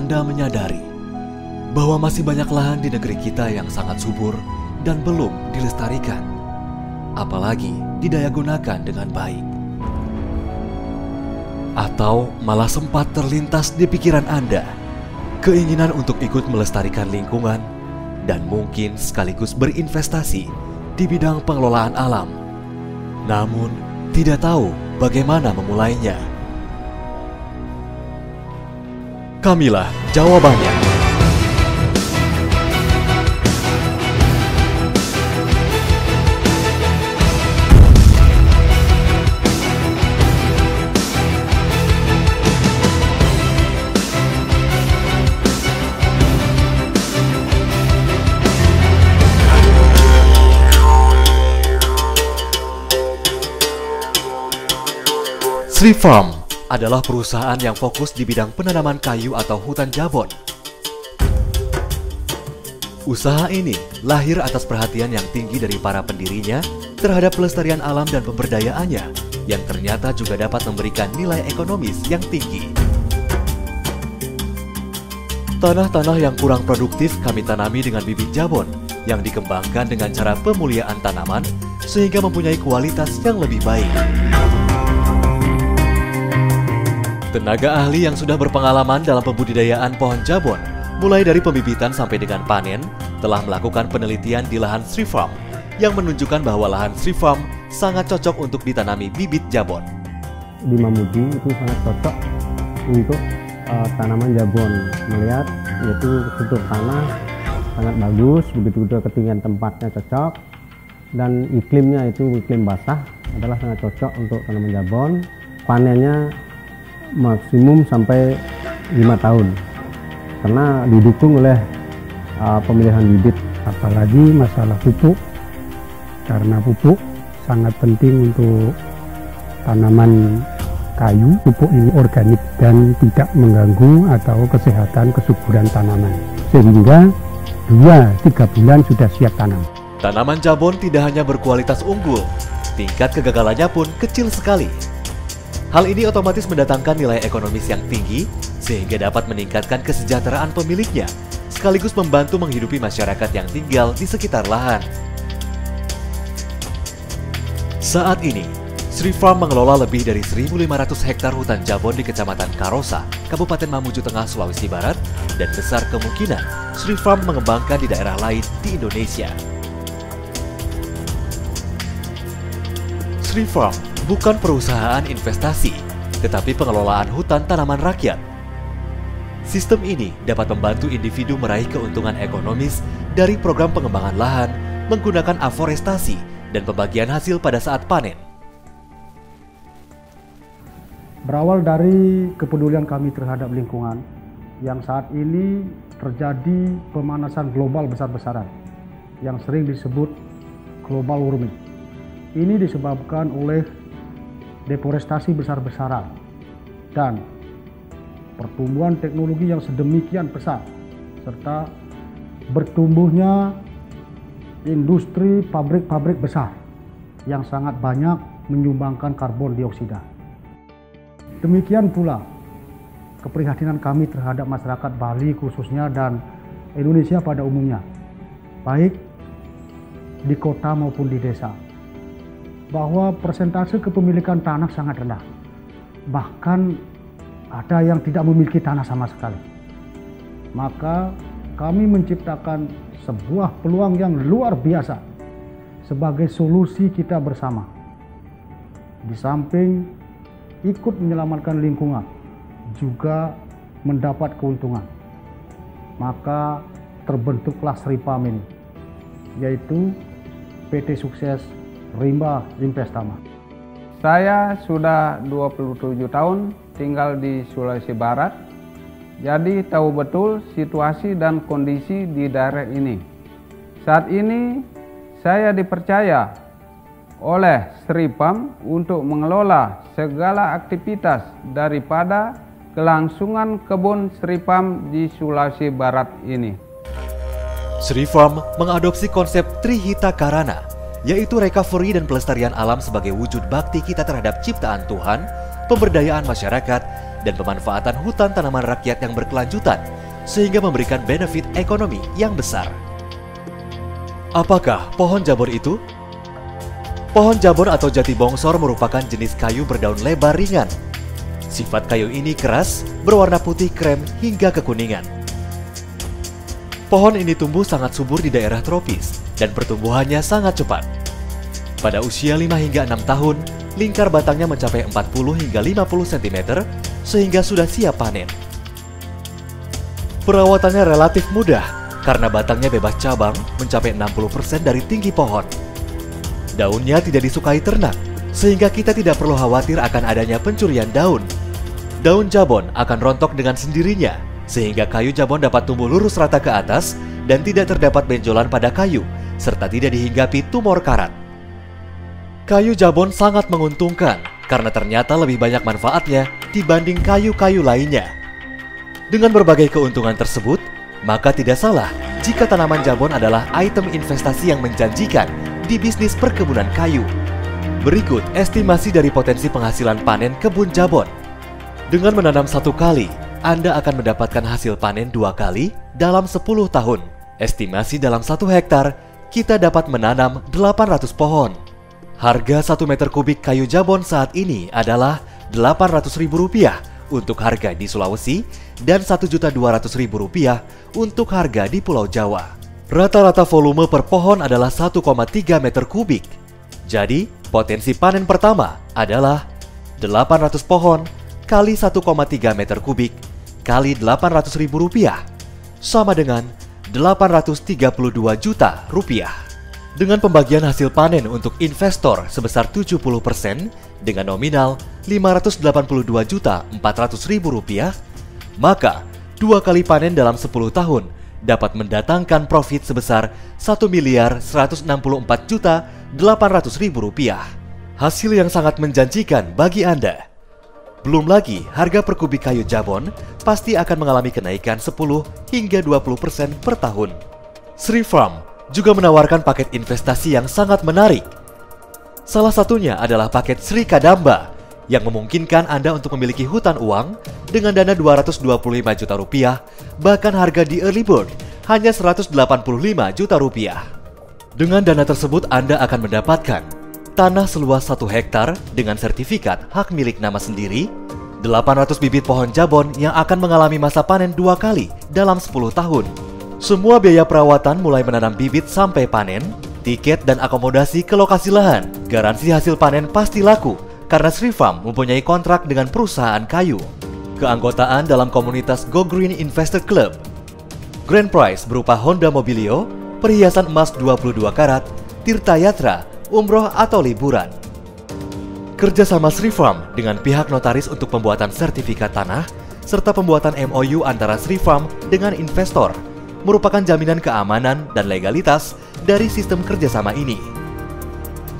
Anda menyadari bahwa masih banyak lahan di negeri kita yang sangat subur dan belum dilestarikan, apalagi didayagunakan dengan baik? Atau malah sempat terlintas di pikiran Anda keinginan untuk ikut melestarikan lingkungan dan mungkin sekaligus berinvestasi di bidang pengelolaan alam, namun tidak tahu bagaimana memulainya? Kamilah jawabannya. Sri Farm adalah perusahaan yang fokus di bidang penanaman kayu atau hutan jabon. Usaha ini lahir atas perhatian yang tinggi dari para pendirinya terhadap pelestarian alam dan pemberdayaannya, yang ternyata juga dapat memberikan nilai ekonomis yang tinggi. Tanah-tanah yang kurang produktif kami tanami dengan bibit jabon yang dikembangkan dengan cara pemuliaan tanaman sehingga mempunyai kualitas yang lebih baik. Tenaga ahli yang sudah berpengalaman dalam pembudidayaan pohon jabon, mulai dari pembibitan sampai dengan panen, telah melakukan penelitian di lahan Sri Farm yang menunjukkan bahwa lahan Sri Farm sangat cocok untuk ditanami bibit jabon. Di Mamuju itu sangat cocok untuk tanaman jabon. Melihat yaitu struktur tanah sangat bagus, begitu juga ketinggian tempatnya cocok, dan iklimnya itu iklim basah adalah sangat cocok untuk tanaman jabon. Panennya maksimum sampai 5 tahun karena didukung oleh pemilihan bibit. Apalagi masalah pupuk, karena pupuk sangat penting untuk tanaman kayu. Pupuk ini organik dan tidak mengganggu atau kesehatan kesuburan tanaman, sehingga 2-3 bulan sudah siap tanam. Tanaman jabon tidak hanya berkualitas unggul, tingkat kegagalannya pun kecil sekali. Hal ini otomatis mendatangkan nilai ekonomis yang tinggi sehingga dapat meningkatkan kesejahteraan pemiliknya, sekaligus membantu menghidupi masyarakat yang tinggal di sekitar lahan. Saat ini, Sri Farm mengelola lebih dari 1.500 hektar hutan jabon di Kecamatan Karosa, Kabupaten Mamuju Tengah, Sulawesi Barat, dan besar kemungkinan Sri Farm mengembangkan di daerah lain di Indonesia. Sri Farm bukan perusahaan investasi, tetapi pengelolaan hutan tanaman rakyat. Sistem ini dapat membantu individu meraih keuntungan ekonomis dari program pengembangan lahan menggunakan aforestasi dan pembagian hasil pada saat panen. Berawal dari kepedulian kami terhadap lingkungan yang saat ini terjadi pemanasan global besar-besaran yang sering disebut global warming. Ini disebabkan oleh deforestasi besar-besaran dan pertumbuhan teknologi yang sedemikian besar, serta bertumbuhnya industri pabrik-pabrik besar yang sangat banyak menyumbangkan karbon dioksida. Demikian pula keprihatinan kami terhadap masyarakat Bali khususnya dan Indonesia pada umumnya, baik di kota maupun di desa, bahwa persentase kepemilikan tanah sangat rendah. Bahkan ada yang tidak memiliki tanah sama sekali. Maka kami menciptakan sebuah peluang yang luar biasa sebagai solusi kita bersama. Di samping ikut menyelamatkan lingkungan, juga mendapat keuntungan. Maka terbentuklah Sri Farm ini, yaitu PT Sukses Rimba Investama. Saya sudah 27 tahun tinggal di Sulawesi Barat, jadi tahu betul situasi dan kondisi di daerah ini. Saat ini saya dipercaya oleh Sri Farm untuk mengelola segala aktivitas daripada kelangsungan kebun Sri Farm di Sulawesi Barat ini. Sri Farm mengadopsi konsep Trihita Karana, yaitu recovery dan pelestarian alam sebagai wujud bakti kita terhadap ciptaan Tuhan, pemberdayaan masyarakat, dan pemanfaatan hutan tanaman rakyat yang berkelanjutan, sehingga memberikan benefit ekonomi yang besar. Apakah pohon jabon itu? Pohon jabon atau jati bongsor merupakan jenis kayu berdaun lebar ringan. Sifat kayu ini keras, berwarna putih krem hingga kekuningan. Pohon ini tumbuh sangat subur di daerah tropis dan pertumbuhannya sangat cepat. Pada usia 5 hingga 6 tahun, lingkar batangnya mencapai 40 hingga 50 cm sehingga sudah siap panen. Perawatannya relatif mudah karena batangnya bebas cabang mencapai 60% dari tinggi pohon. Daunnya tidak disukai ternak sehingga kita tidak perlu khawatir akan adanya pencurian daun. Daun jabon akan rontok dengan sendirinya, sehingga kayu jabon dapat tumbuh lurus rata ke atas dan tidak terdapat benjolan pada kayu, serta tidak dihinggapi tumor karat. Kayu jabon sangat menguntungkan karena ternyata lebih banyak manfaatnya dibanding kayu-kayu lainnya. Dengan berbagai keuntungan tersebut, maka tidak salah jika tanaman jabon adalah item investasi yang menjanjikan di bisnis perkebunan kayu. Berikut estimasi dari potensi penghasilan panen kebun jabon. Dengan menanam 1 kali, Anda akan mendapatkan hasil panen 2 kali dalam 10 tahun. Estimasi dalam 1 hektar, kita dapat menanam 800 pohon. Harga 1 meter kubik kayu jabon saat ini adalah Rp800.000 untuk harga di Sulawesi dan Rp1.200.000 untuk harga di Pulau Jawa. Rata-rata volume per pohon adalah 1,3 meter kubik. Jadi, potensi panen pertama adalah 800 pohon kali 1,3 meter kubik kali Rp800.000 sama dengan Rp832 juta. Dengan pembagian hasil panen untuk investor sebesar 70% dengan nominal Rp582.400.000, maka 2 kali panen dalam 10 tahun dapat mendatangkan profit sebesar Rp1.164.800.000. Hasil yang sangat menjanjikan bagi Anda. Belum lagi, harga per kubik kayu jabon pasti akan mengalami kenaikan 10 hingga 20% per tahun. Sri Farm juga menawarkan paket investasi yang sangat menarik. Salah satunya adalah paket Sri Kadamba yang memungkinkan Anda untuk memiliki hutan uang dengan dana Rp225 juta, bahkan harga di early bird hanya Rp185 juta. Dengan dana tersebut Anda akan mendapatkan tanah seluas 1 hektar dengan sertifikat hak milik nama sendiri, 800 bibit pohon jabon yang akan mengalami masa panen 2 kali dalam 10 tahun. Semua biaya perawatan mulai menanam bibit sampai panen, tiket dan akomodasi ke lokasi lahan, garansi hasil panen pasti laku karena Sri Farm mempunyai kontrak dengan perusahaan kayu. Keanggotaan dalam komunitas Go Green Investor Club. Grand prize berupa Honda Mobilio, perhiasan emas 22 karat, tirta yatra, umroh atau liburan. Kerjasama Sri Farm dengan pihak notaris untuk pembuatan sertifikat tanah, serta pembuatan MOU antara Sri Farm dengan investor, merupakan jaminan keamanan dan legalitas dari sistem kerjasama ini.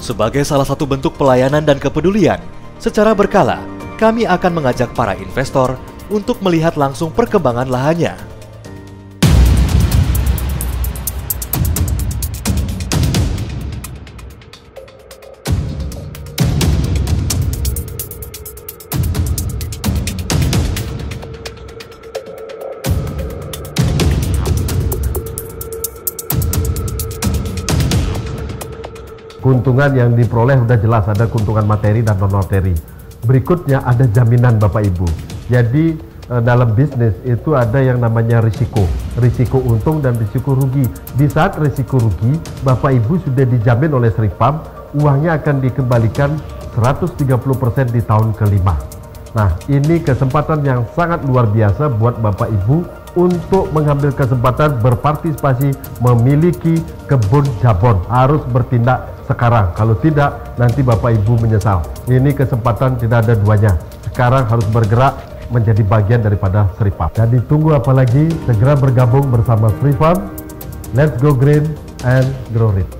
Sebagai salah satu bentuk pelayanan dan kepedulian, secara berkala, kami akan mengajak para investor untuk melihat langsung perkembangan lahannya. Keuntungan yang diperoleh sudah jelas, ada keuntungan materi dan non-materi. Berikutnya ada jaminan Bapak Ibu. Jadi dalam bisnis itu ada yang namanya risiko untung dan risiko rugi. Di saat risiko rugi, Bapak Ibu sudah dijamin oleh Sri Farm, uangnya akan dikembalikan 130% di tahun ke-5. Nah, ini kesempatan yang sangat luar biasa buat Bapak Ibu untuk mengambil kesempatan berpartisipasi memiliki kebun jabon. Harus bertindak sekarang, kalau tidak nanti Bapak Ibu menyesal. Ini kesempatan tidak ada duanya. Sekarang harus bergerak menjadi bagian daripada Sri Farm. Jadi tunggu apa lagi, segera bergabung bersama Sri Farm. Let's go green and grow rich.